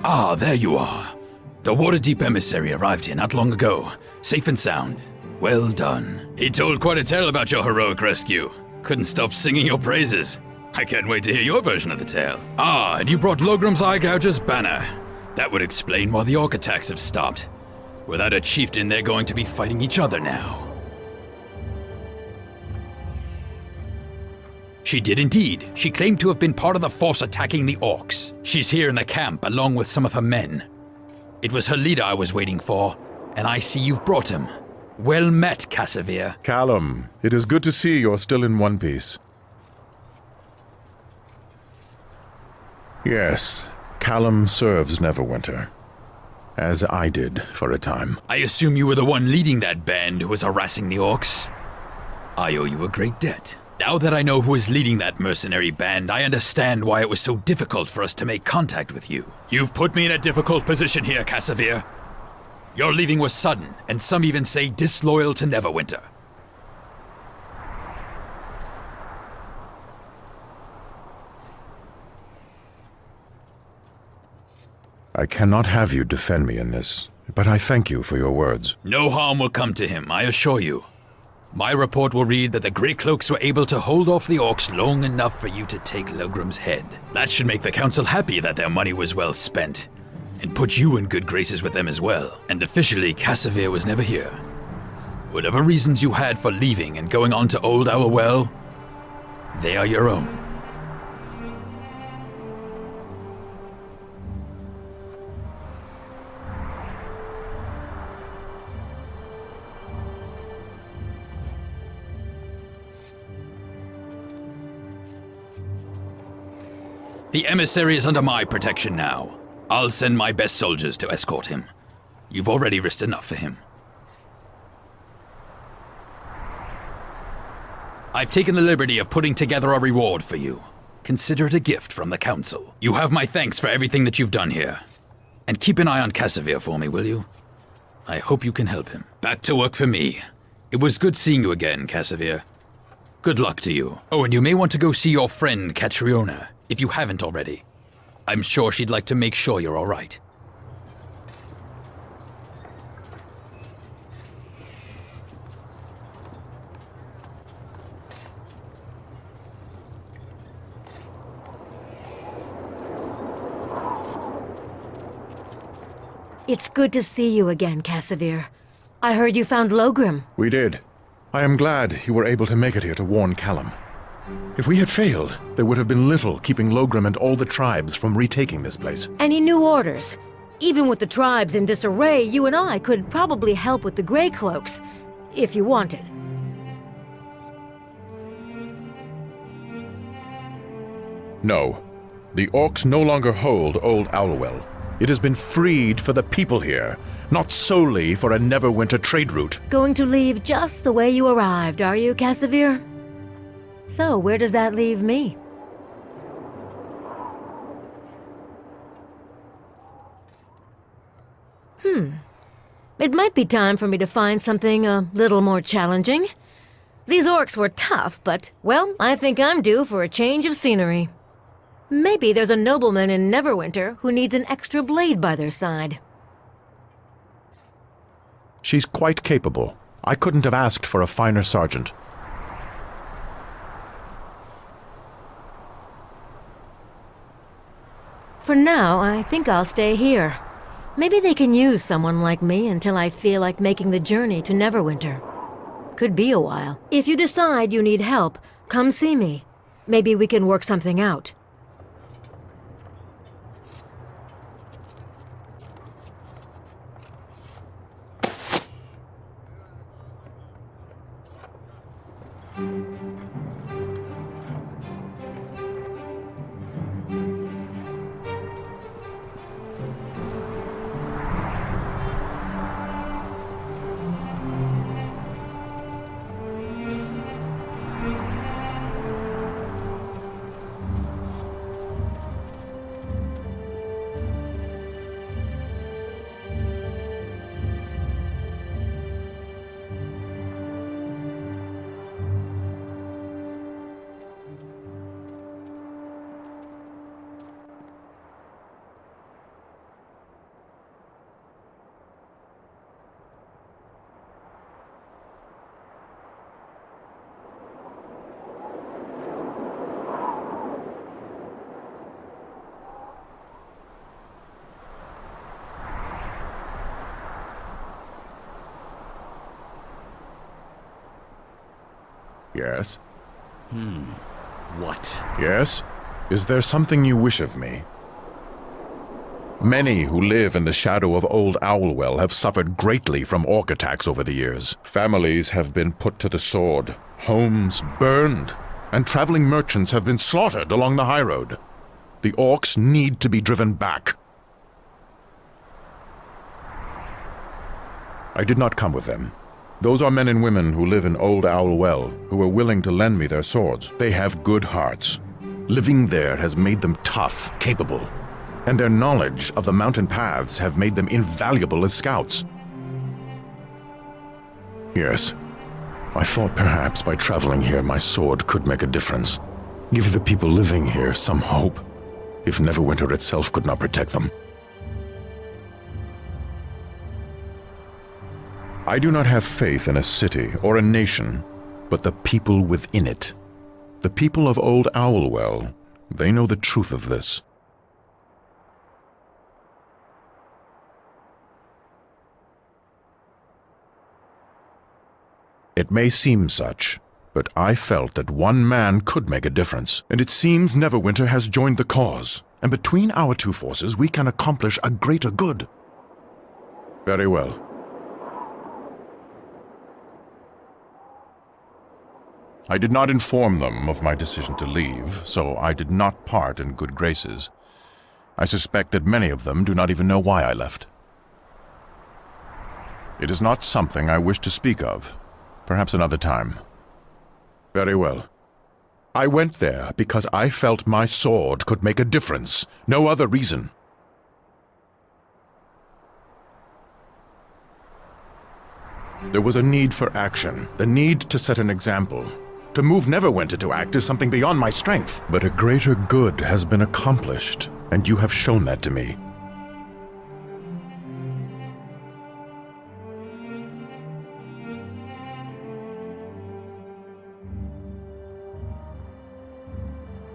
Ah, there you are. The Waterdeep emissary arrived here not long ago, safe and sound. Well done. He told quite a tale about your heroic rescue. Couldn't stop singing your praises. I can't wait to hear your version of the tale. Ah, and you brought Logram's Eye Gouger's banner. That would explain why the orc attacks have stopped. Without a chieftain, they're going to be fighting each other now. She did indeed. She claimed to have been part of the force attacking the orcs. She's here in the camp along with some of her men. It was her leader I was waiting for, and I see you've brought him. Well met, Cassavir. Callum, it is good to see you're still in one piece. Yes, Callum serves Neverwinter. As I did for a time. I assume you were the one leading that band who was harassing the orcs? I owe you a great debt. Now that I know who is leading that mercenary band, I understand why it was so difficult for us to make contact with you. You've put me in a difficult position here, Cassavir. Your leaving was sudden, and some even say disloyal to Neverwinter. I cannot have you defend me in this, but I thank you for your words. No harm will come to him, I assure you. My report will read that the Grey Cloaks were able to hold off the orcs long enough for you to take Logram's head. That should make the council happy that their money was well spent, and put you in good graces with them as well. And officially, Cassavir was never here. Whatever reasons you had for leaving and going on to Old Owl Well, they are your own. The emissary is under my protection now. I'll send my best soldiers to escort him. You've already risked enough for him. I've taken the liberty of putting together a reward for you. Consider it a gift from the council. You have my thanks for everything that you've done here. And keep an eye on Cassavir for me, will you? I hope you can help him. Back to work for me. It was good seeing you again, Cassavir. Good luck to you. Oh, and you may want to go see your friend, Catriona, if you haven't already. I'm sure she'd like to make sure you're all right. It's good to see you again, Cassavir. I heard you found Logram. We did. I am glad you were able to make it here to warn Callum. If we had failed, there would have been little keeping Logram and all the tribes from retaking this place. Any new orders? Even with the tribes in disarray, you and I could probably help with the Grey Cloaks, if you wanted. No. The orcs no longer hold Old Owlwell. It has been freed for the people here, not solely for a Neverwinter trade route. Going to leave just the way you arrived, are you, Cassavir? So, where does that leave me? It might be time for me to find something a little more challenging. These orcs were tough, but, well, I think I'm due for a change of scenery. Maybe there's a nobleman in Neverwinter who needs an extra blade by their side. She's quite capable. I couldn't have asked for a finer sergeant. For now, I think I'll stay here. Maybe they can use someone like me until I feel like making the journey to Neverwinter. Could be a while. If you decide you need help, come see me. Maybe we can work something out. Yes? What? Yes? Is there something you wish of me? Many who live in the shadow of Old Owlwell have suffered greatly from orc attacks over the years. Families have been put to the sword, homes burned, and traveling merchants have been slaughtered along the high road. The orcs need to be driven back. I did not come with them. Those are men and women who live in Old Owlwell, who are willing to lend me their swords. They have good hearts. Living there has made them tough, capable, and their knowledge of the mountain paths have made them invaluable as scouts. Yes, I thought perhaps by traveling here my sword could make a difference. Give the people living here some hope, if Neverwinter itself could not protect them. I do not have faith in a city or a nation, but the people within it. The people of Old Owlwell, they know the truth of this. It may seem such, but I felt that one man could make a difference, and it seems Neverwinter has joined the cause, and between our two forces we can accomplish a greater good. Very well. I did not inform them of my decision to leave, so I did not part in good graces. I suspect that many of them do not even know why I left. It is not something I wish to speak of. Perhaps another time. Very well. I went there because I felt my sword could make a difference. No other reason. There was a need for action, the need to set an example. To move Neverwinter to act is something beyond my strength. But a greater good has been accomplished, and you have shown that to me.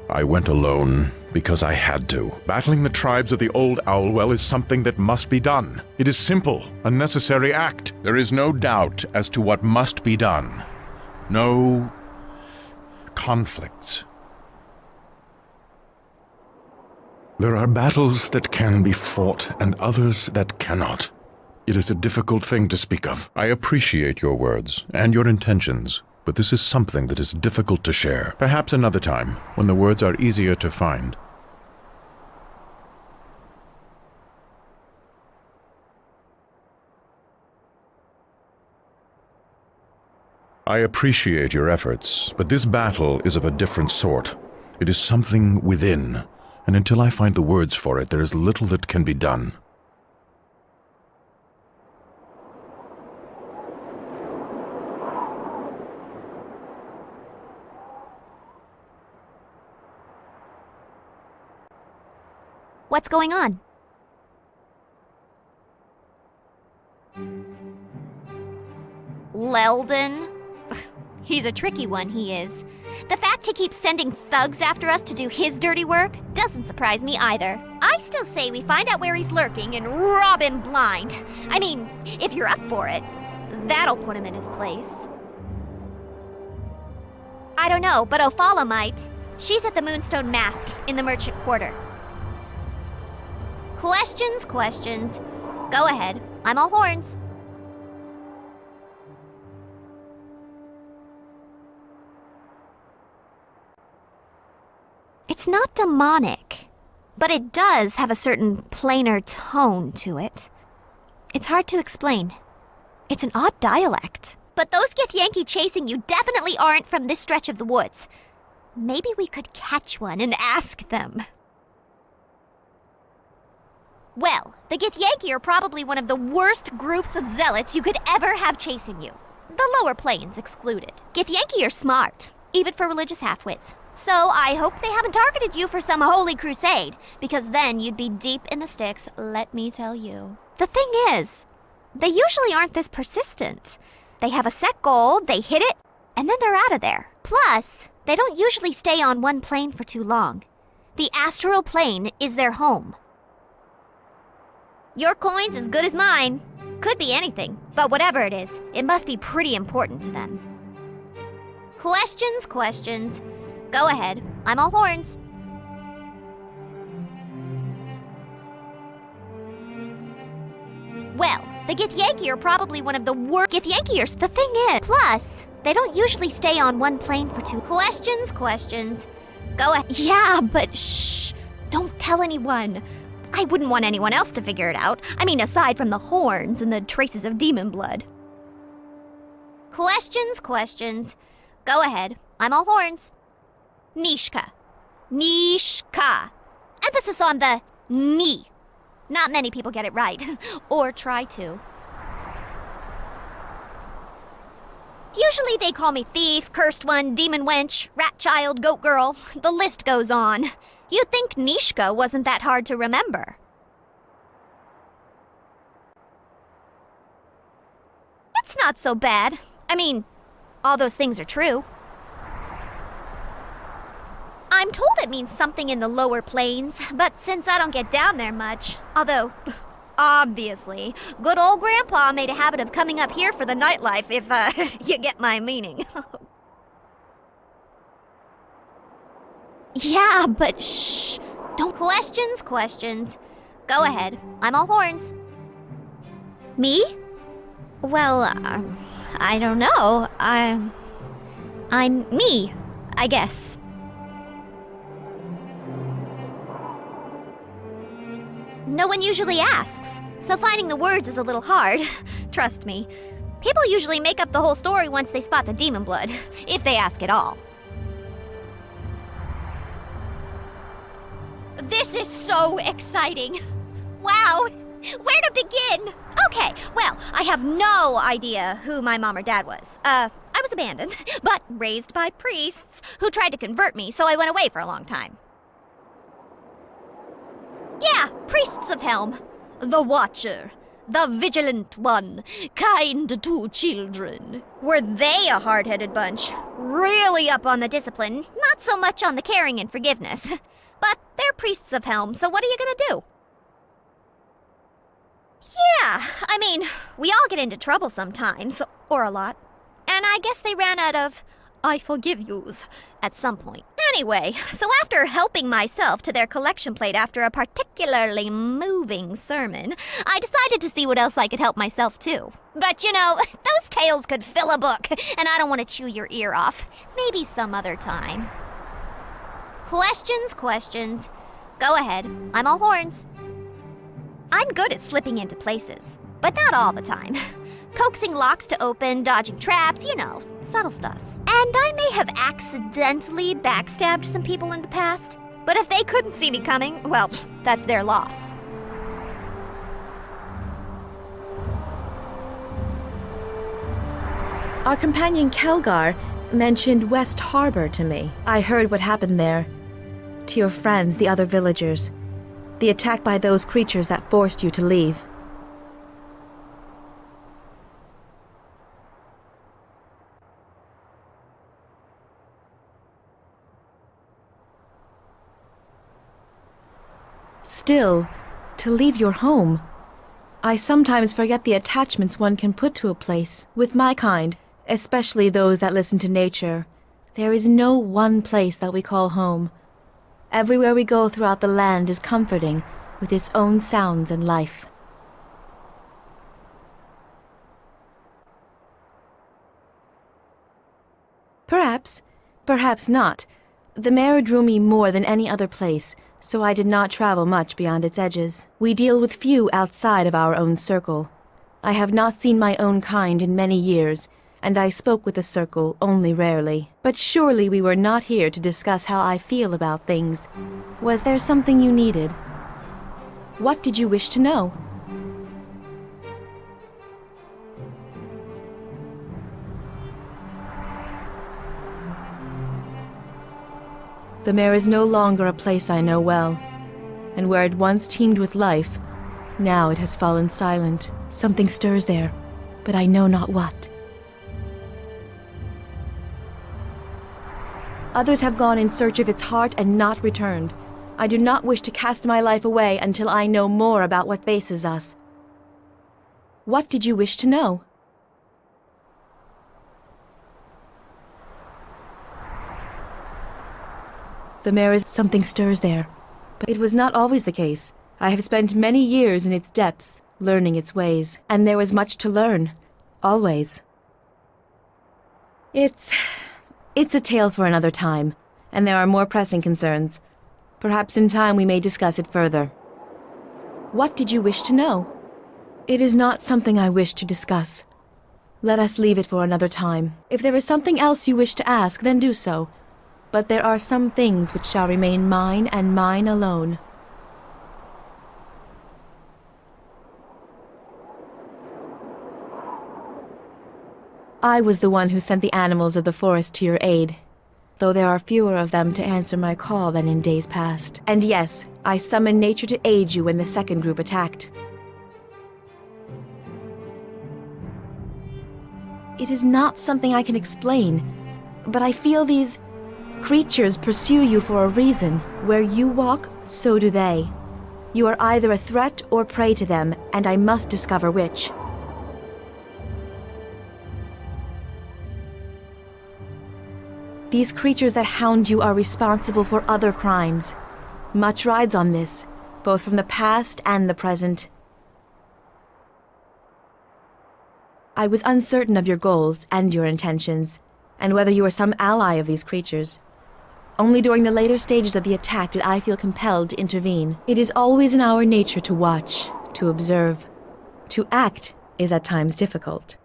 I went alone because I had to. Battling the tribes of the Old Owlwell is something that must be done. It is simple, a necessary act. There is no doubt as to what must be done. No conflicts. There are battles that can be fought and others that cannot. It is a difficult thing to speak of. I appreciate your words and your intentions, but this is something that is difficult to share. Perhaps another time, when the words are easier to find. I appreciate your efforts, but this battle is of a different sort. It is something within, and until I find the words for it, there is little that can be done. What's going on? Leldon? He's a tricky one, he is. The fact he keeps sending thugs after us to do his dirty work doesn't surprise me either. I still say we find out where he's lurking and rob him blind. I mean, if you're up for it, that'll put him in his place. I don't know, but Ophala might. She's at the Moonstone Mask in the Merchant Quarter. Questions, questions. Go ahead. I'm all horns. It's not demonic, but it does have a certain plainer tone to it. It's hard to explain. It's an odd dialect. But those Githyanki chasing you definitely aren't from this stretch of the woods. Maybe we could catch one and ask them. Well, the Githyanki are probably one of the worst groups of zealots you could ever have chasing you. The lower planes excluded. Githyanki are smart, even for religious halfwits. So I hope they haven't targeted you for some holy crusade, because then you'd be deep in the sticks, let me tell you. The thing is, they usually aren't this persistent. They have a set goal, they hit it, and then they're out of there. Plus, they don't usually stay on one plane for too long. The astral plane is their home. Your coin's as good as mine. Could be anything, but whatever it is, it must be pretty important to them. Questions, questions. Go ahead. I'm all horns. Well, the Githyanki are probably one of the worst Githyankiers. The thing is, plus, they don't usually stay on one plane for two. Questions, questions. Go ahead. Yeah, but shh. Don't tell anyone. I wouldn't want anyone else to figure it out. I mean, aside from the horns and the traces of demon blood. Questions, questions. Go ahead. I'm all horns. Nishka. Nishka. Emphasis on the ni. Not many people get it right. Or try to. Usually they call me thief, cursed one, demon wench, rat child, goat girl. The list goes on. You'd think Nishka wasn't that hard to remember. It's not so bad. I mean, all those things are true. I'm told it means something in the lower planes, but since I don't get down there much, although, obviously, good old Grandpa made a habit of coming up here for the nightlife, if, you get my meaning. Yeah, but shh. Don't questions, questions. Go ahead. I'm all horns. Me? Well, I don't know. I'm me, I guess. No one usually asks, so finding the words is a little hard. Trust me. People usually make up the whole story once they spot the demon blood, if they ask at all. This is so exciting. Wow, where to begin? Okay, well, I have no idea who my mom or dad was. I was abandoned, but raised by priests who tried to convert me, so I went away for a long time. Yeah, priests of Helm. The Watcher. The Vigilant One. Kind to children. Were they a hard-headed bunch? Really up on the discipline, not so much on the caring and forgiveness. But they're priests of Helm, so what are you gonna do? Yeah, I mean, we all get into trouble sometimes, or a lot. And I guess they ran out of I forgive yous at some point. Anyway, so after helping myself to their collection plate after a particularly moving sermon, I decided to see what else I could help myself to. But you know, those tales could fill a book, and I don't want to chew your ear off. Maybe some other time. Questions, questions. Go ahead. I'm all horns. I'm good at slipping into places, but not all the time. Coaxing locks to open, dodging traps, you know, subtle stuff. And I may have accidentally backstabbed some people in the past, but if they couldn't see me coming, well, that's their loss. Our companion Kelgar mentioned West Harbor to me. I heard what happened there. To your friends, the other villagers. The attack by those creatures that forced you to leave. Still, to leave your home. I sometimes forget the attachments one can put to a place. With my kind, especially those that listen to nature, there is no one place that we call home. Everywhere we go throughout the land is comforting, with its own sounds and life. Perhaps, perhaps not. The mare drew me more than any other place, so I did not travel much beyond its edges. We deal with few outside of our own circle. I have not seen my own kind in many years, and I spoke with the circle only rarely. But surely we were not here to discuss how I feel about things. Was there something you needed? What did you wish to know? The mare is no longer a place I know well, and where it once teemed with life, now it has fallen silent. Something stirs there, but I know not what. Others have gone in search of its heart and not returned. I do not wish to cast my life away until I know more about what faces us. What did you wish to know? The mare is something stirs there. But it was not always the case. I have spent many years in its depths, learning its ways. And there was much to learn. Always. It's a tale for another time, and there are more pressing concerns. Perhaps in time we may discuss it further. What did you wish to know? It is not something I wish to discuss. Let us leave it for another time. If there is something else you wish to ask, then do so. But there are some things which shall remain mine and mine alone. I was the one who sent the animals of the forest to your aid, though there are fewer of them to answer my call than in days past. And yes, I summoned nature to aid you when the second group attacked. It is not something I can explain, but I feel these creatures pursue you for a reason. Where you walk, so do they. You are either a threat or prey to them, and I must discover which. These creatures that hound you are responsible for other crimes. Much rides on this, both from the past and the present. I was uncertain of your goals and your intentions, and whether you are some ally of these creatures. Only during the later stages of the attack did I feel compelled to intervene. It is always in our nature to watch, to observe. To act is at times difficult.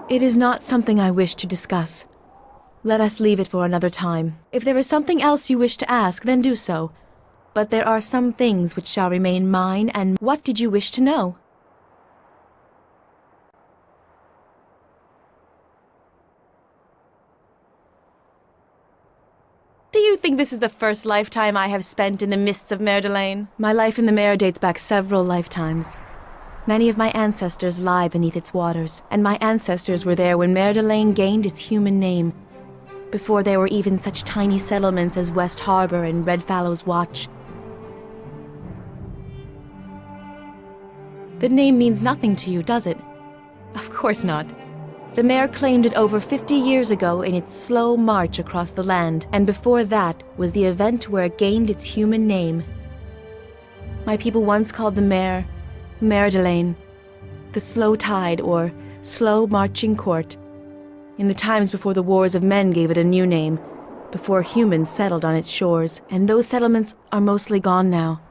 It is not something I wish to discuss. Let us leave it for another time. If there is something else you wish to ask, then do so. But there are some things which shall remain mine, and what did you wish to know? Do you think this is the first lifetime I have spent in the mists of Mer Delane? My life in the Mare dates back several lifetimes. Many of my ancestors lie beneath its waters, and my ancestors were there when Mer Delane gained its human name, before there were even such tiny settlements as West Harbor and Redfallow's Watch. The name means nothing to you, does it? Of course not. The mare claimed it over 50 years ago in its slow march across the land, and before that was the event where it gained its human name. My people once called the mare Mer Delane, the slow tide or slow marching court, in the times before the wars of men gave it a new name, before humans settled on its shores, and those settlements are mostly gone now.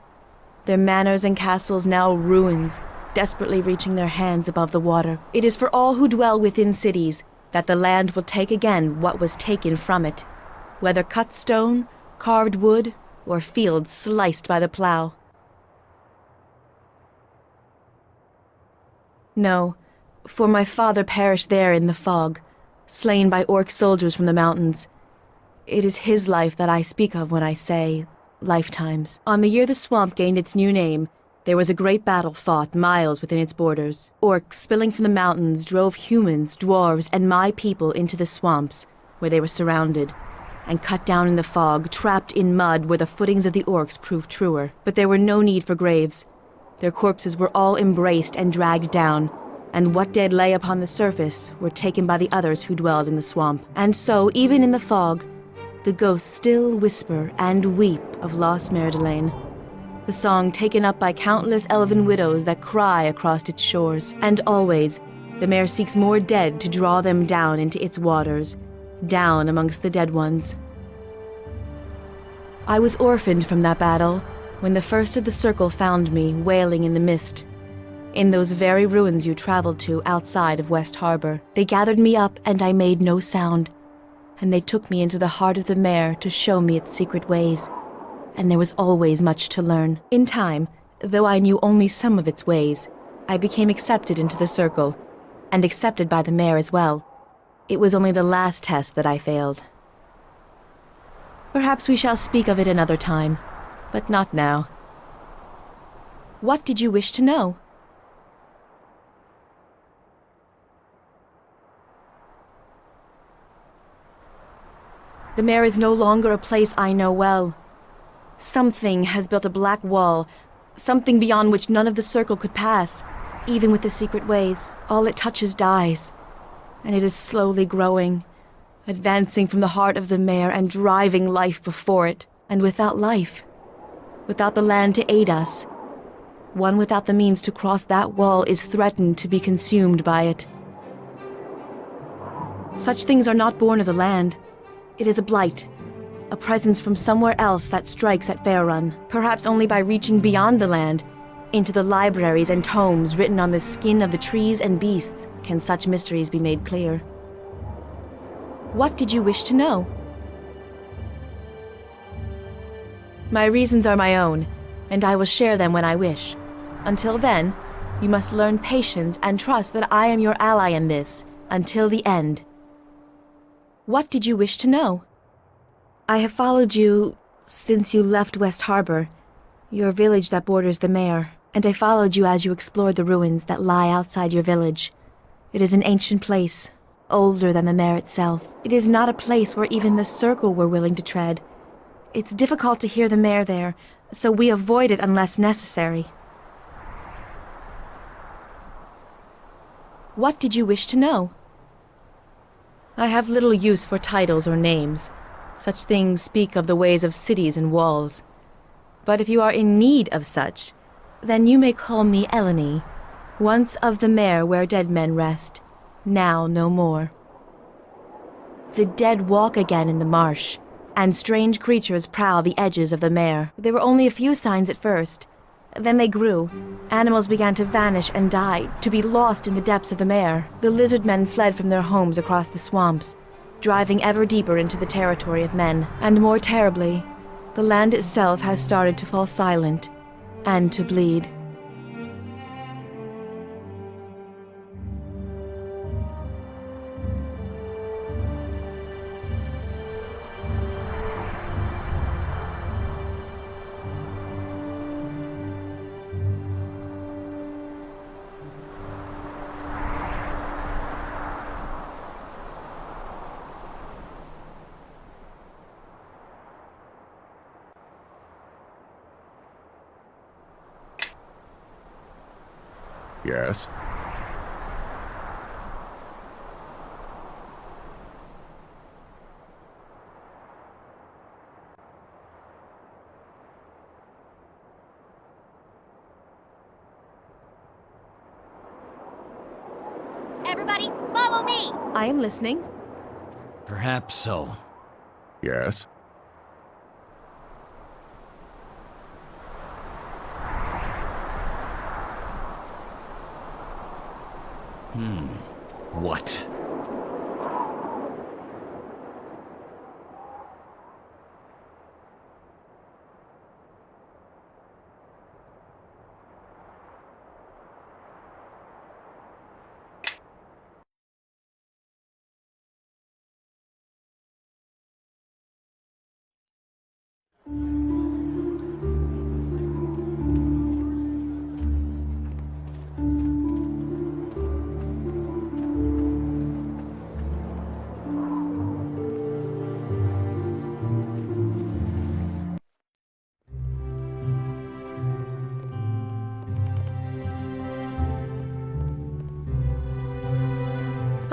Their manors and castles now ruins, desperately reaching their hands above the water. It is for all who dwell within cities that the land will take again what was taken from it, whether cut stone, carved wood, or fields sliced by the plow. No, for my father perished there in the fog, slain by orc soldiers from the mountains. It is his life that I speak of when I say lifetimes. On the year the swamp gained its new name, there was a great battle fought miles within its borders. Orcs spilling from the mountains drove humans, dwarves, and my people into the swamps, where they were surrounded, and cut down in the fog, trapped in mud where the footings of the orcs proved truer. But there were no need for graves. Their corpses were all embraced and dragged down, and what dead lay upon the surface were taken by the others who dwelled in the swamp. And so, even in the fog, the ghosts still whisper and weep of lost Mer Delane, the song taken up by countless elven widows that cry across its shores. And always, the mare seeks more dead to draw them down into its waters, down amongst the dead ones. I was orphaned from that battle, when the first of the circle found me wailing in the mist, in those very ruins you traveled to outside of West Harbor. They gathered me up and I made no sound, and they took me into the heart of the mare to show me its secret ways, and there was always much to learn. In time, though I knew only some of its ways, I became accepted into the circle, and accepted by the mare as well. It was only the last test that I failed. Perhaps we shall speak of it another time, but not now. What did you wish to know? The mare is no longer a place I know well. Something has built a black wall, something beyond which none of the circle could pass, even with the secret ways. All it touches dies, and it is slowly growing, advancing from the heart of the mare and driving life before it. And without life, without the land to aid us, one without the means to cross that wall is threatened to be consumed by it. Such things are not born of the land. It is a blight, a presence from somewhere else that strikes at Faerun, perhaps only by reaching beyond the land, into the libraries and tomes written on the skin of the trees and beasts, can such mysteries be made clear. What did you wish to know? My reasons are my own, and I will share them when I wish. Until then, you must learn patience and trust that I am your ally in this, until the end. What did you wish to know? I have followed you since you left West Harbor, your village that borders the Mare, and I followed you as you explored the ruins that lie outside your village. It is an ancient place, older than the Mare itself. It is not a place where even the Circle were willing to tread. It's difficult to hear the Mare there, so we avoid it unless necessary. What did you wish to know? I have little use for titles or names. Such things speak of the ways of cities and walls. But if you are in need of such, then you may call me Eleni, once of the Mare where dead men rest, now no more. The dead walk again in the marsh, and strange creatures prowl the edges of the Mare. There were only a few signs at first. Then they grew. Animals began to vanish and die, to be lost in the depths of the Mare. The lizard men fled from their homes across the swamps, driving ever deeper into the territory of men. And more terribly, the land itself has started to fall silent, and to bleed. Yes? Everybody, follow me! I am listening. Perhaps so. Yes? What?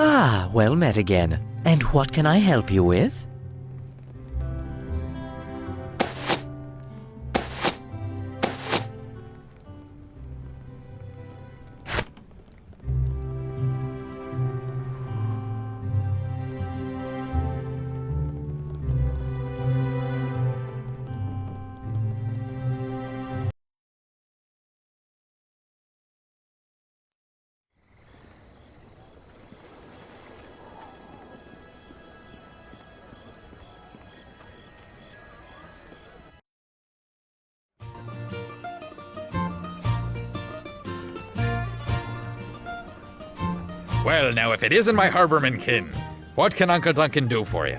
Ah, well met again. And what can I help you with? Well, now, if it isn't my harborman kin, what can Uncle Duncan do for you?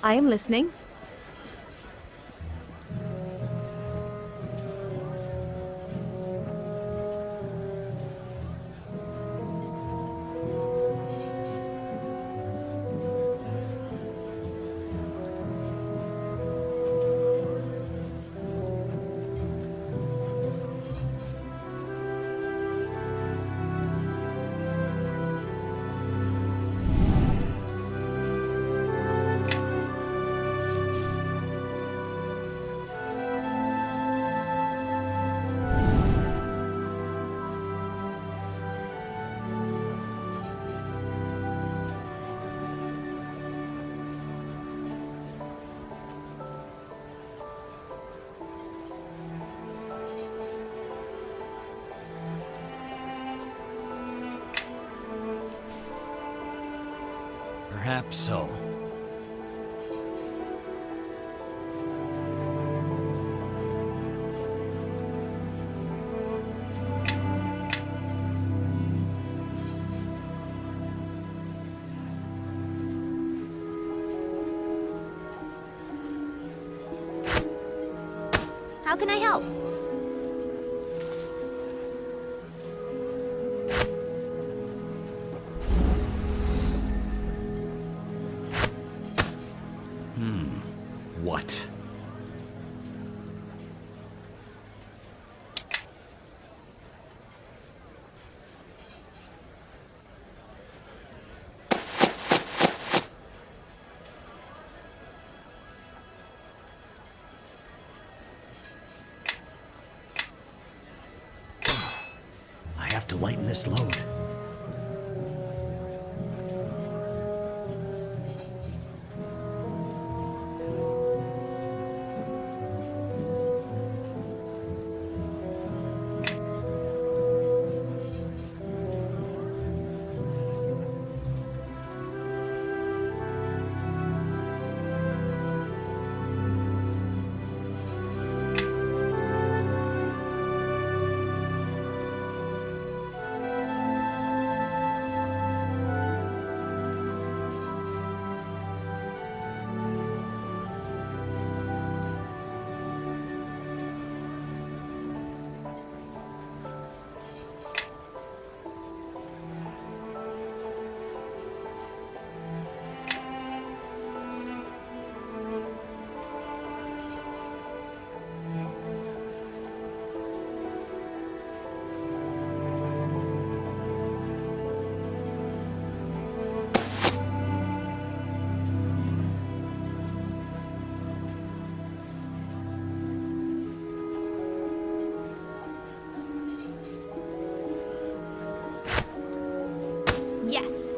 I am listening. Perhaps so. How can I help? What? I have to lighten this load. Yes.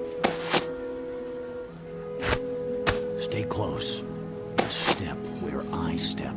Stay close. Step where I step.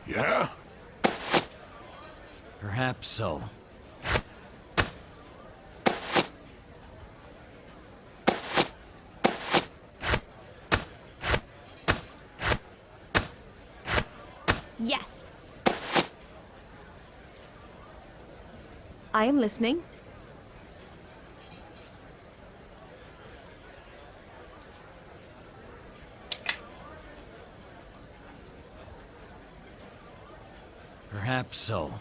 Yeah? Perhaps so. Yes. I am listening. Perhaps so.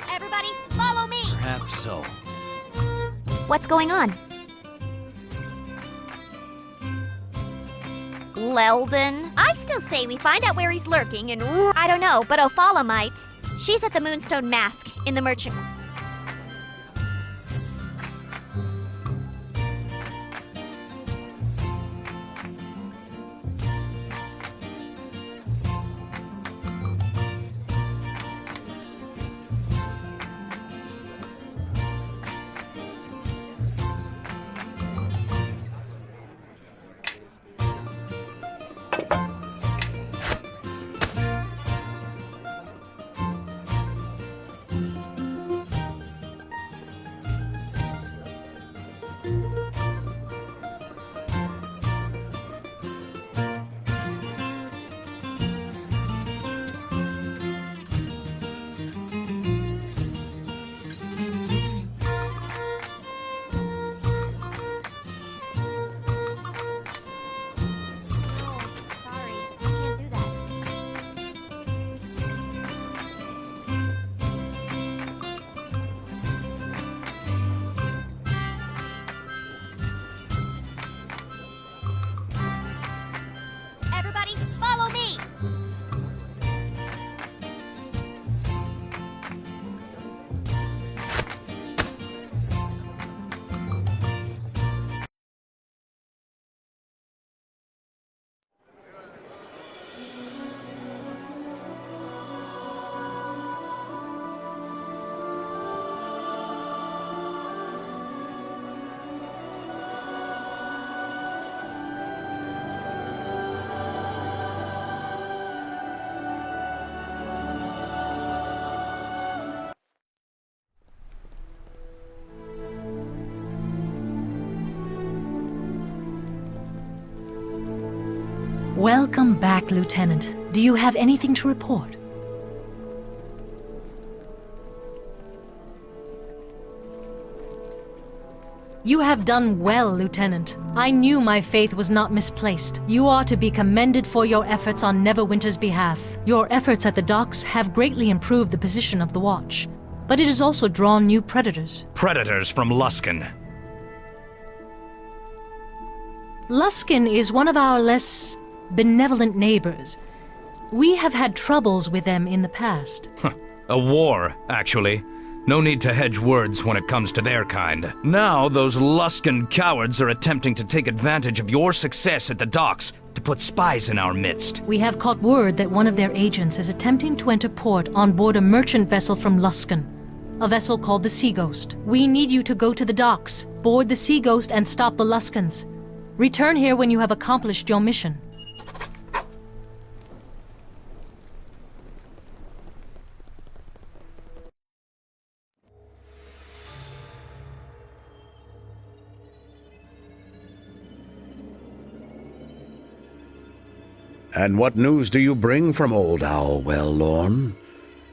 Everybody, follow me! Perhaps so. What's going on? Leldon? I still say we find out where he's lurking and I don't know, but Ophala might. She's at the Moonstone Mask in the merchant. Welcome back, Lieutenant. Do you have anything to report? You have done well, Lieutenant. I knew my faith was not misplaced. You are to be commended for your efforts on Neverwinter's behalf. Your efforts at the docks have greatly improved the position of the Watch, but it has also drawn new predators. Predators from Luskan. Luskan is one of our less benevolent neighbors. We have had troubles with them in the past. A war, actually. No need to hedge words when it comes to their kind. Now, those Luskan cowards are attempting to take advantage of your success at the docks to put spies in our midst. We have caught word that one of their agents is attempting to enter port on board a merchant vessel from Luskan, a vessel called the Sea Ghost. We need you to go to the docks, board the Sea Ghost, and stop the Luskans. Return here when you have accomplished your mission. And what news do you bring from Old Owlwell, Lorne?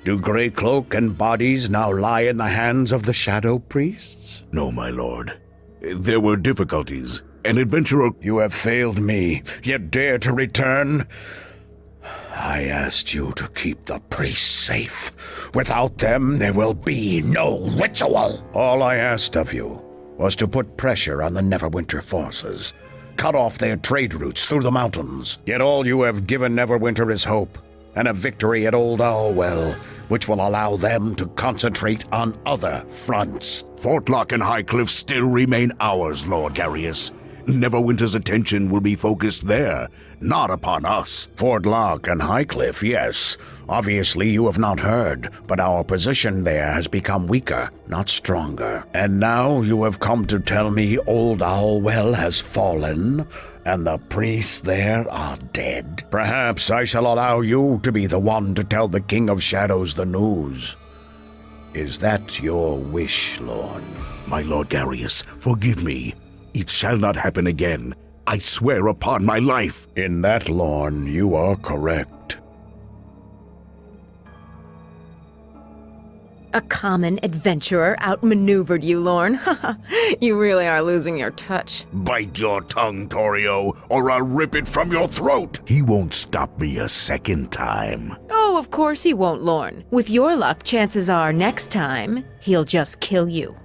Do Grey Cloak and bodies now lie in the hands of the Shadow Priests? No, my lord. There were difficulties. An adventurer... You have failed me, yet dare to return? I asked you to keep the priests safe. Without them, there will be no ritual. All I asked of you was to put pressure on the Neverwinter forces. Cut off their trade routes through the mountains. Yet all you have given Neverwinter is hope, and a victory at Old Owlwell, which will allow them to concentrate on other fronts. Fort Lock and Highcliff still remain ours, Lord Darius. Neverwinter's attention will be focused there, not upon us. Fort Lock and Highcliff, yes. Obviously you have not heard, but our position there has become weaker, not stronger. And now you have come to tell me Old Owlwell has fallen, and the priests there are dead. Perhaps I shall allow you to be the one to tell the King of Shadows the news. Is that your wish, Lorne? My Lord Darius, forgive me. It shall not happen again. I swear upon my life. In that, Lorne, you are correct. A common adventurer outmaneuvered you, Lorne. You really are losing your touch. Bite your tongue, Torio, or I'll rip it from your throat. He won't stop me a second time. Oh, of course he won't, Lorne. With your luck, chances are next time, he'll just kill you.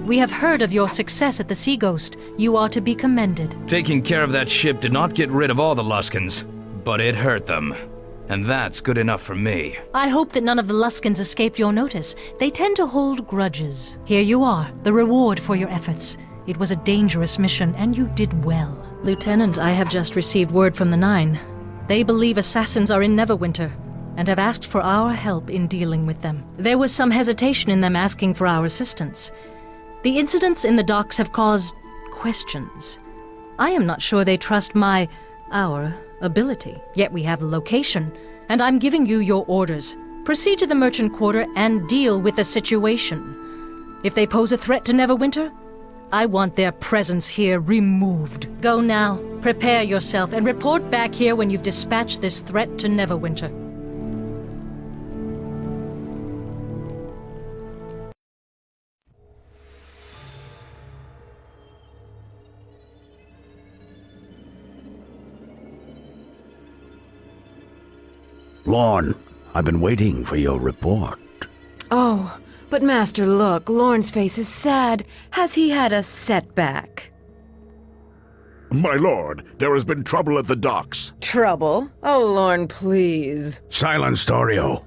We have heard of your success at the Sea Ghost. You are to be commended. Taking care of that ship did not get rid of all the Luskins, but it hurt them. And that's good enough for me. I hope that none of the Luskins escaped your notice. They tend to hold grudges. Here you are, the reward for your efforts. It was a dangerous mission, and you did well. Lieutenant, I have just received word from the Nine. They believe assassins are in Neverwinter, and have asked for our help in dealing with them. There was some hesitation in them asking for our assistance. The incidents in the docks have caused questions. I am not sure they trust our ability. Yet we have the location, and I'm giving you your orders. Proceed to the merchant quarter and deal with the situation. If they pose a threat to Neverwinter, I want their presence here removed. Go now, prepare yourself, and report back here when you've dispatched this threat to Neverwinter. Lorne, I've been waiting for your report. Oh, but Master, look, Lorne's face is sad. Has he had a setback? My lord, there has been trouble at the docks. Trouble? Oh, Lorne, please. Silence, Dorio.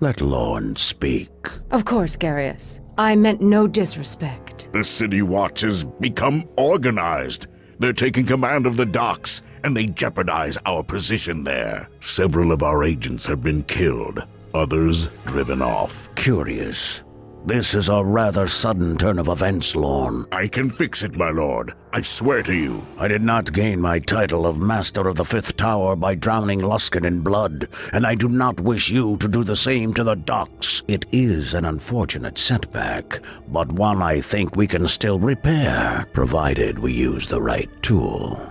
Let Lorne speak. Of course, Garius. I meant no disrespect. The City Watch has become organized. They're taking command of the docks, and they jeopardize our position there. Several of our agents have been killed, others driven off. Curious. This is a rather sudden turn of events, Lorne. I can fix it, my lord. I swear to you. I did not gain my title of Master of the Fifth Tower by drowning Luskan in blood, and I do not wish you to do the same to the docks. It is an unfortunate setback, but one I think we can still repair, provided we use the right tool.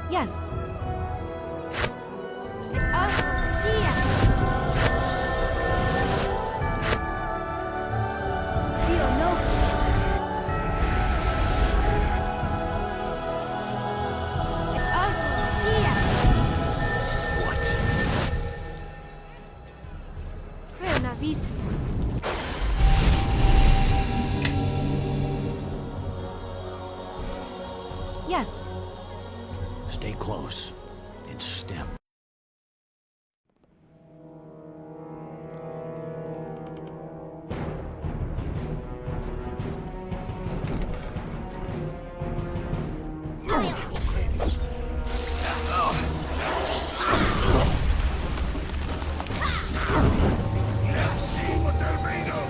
Yes. Yes. Stay close. And step. Let's see what they're made of.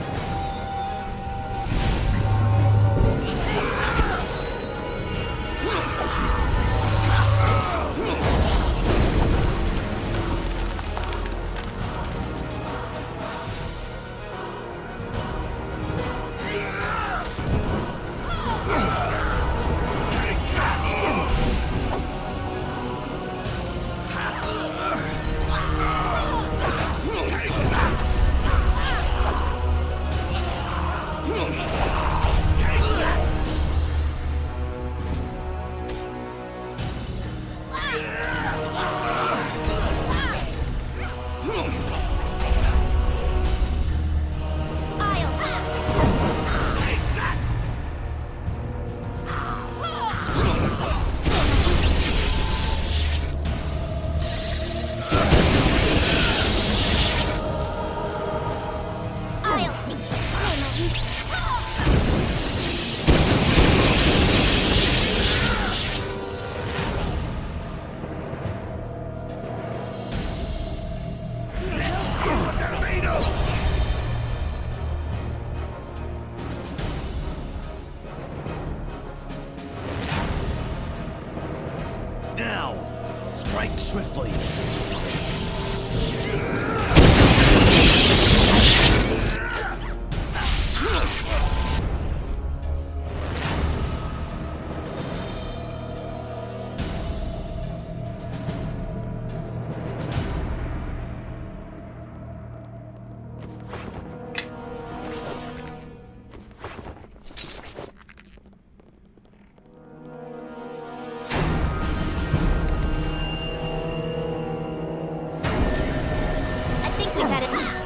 swiftly. I think we've had it.